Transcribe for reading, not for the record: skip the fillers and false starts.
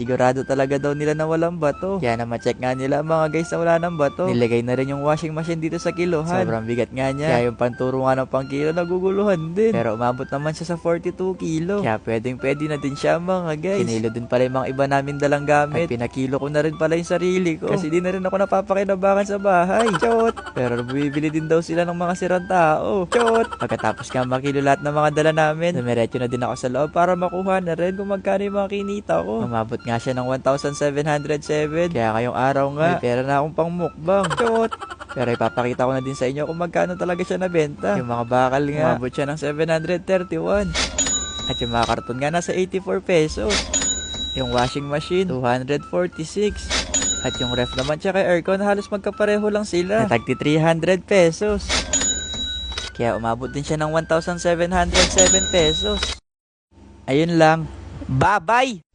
Sigurado talaga daw nila na walang bato. Kaya na ma-check nga nila mga guys na wala ng bato. Nilagay na rin yung washing machine dito sa kilohan. Sobrang bigat nga niya. Kaya yung panturo nga ng pangkilo naguguluhan din. Pero umabot naman siya sa 42 kilo. Kaya pwede na din siya mga guys. Kinilo din pala yung mga iba namin dalang gamit. At pinakilo ko na rin pala yung sarili ko. Kasi di na rin ako napapakinabangan sa bahay. Chot! Pero bumibili din daw sila ng mga sirang tao. Chot! Pagkatapos nga makilo lahat ng mga dala namin, dumiretso na din ako sa loob para makuha na rin kung magkano yung mga kinita ko. Umabot nga siya ng 1,707. Kaya ngayong araw nga, may pera na akong pang mukbang. Chot! Pero ipapakita ko na din sa inyo kung magkano talaga siya nabenta. Yung mga bakal nga, umabot siya ng 731. At yung mga karton nga nasa 84 pesos. Yung washing machine, 246. At yung ref naman tsaka aircon, halos magkapareho lang sila. Natagti 300 pesos. Kaya umabot din siya ng 1,707 pesos. Ayun lang. Bye-bye!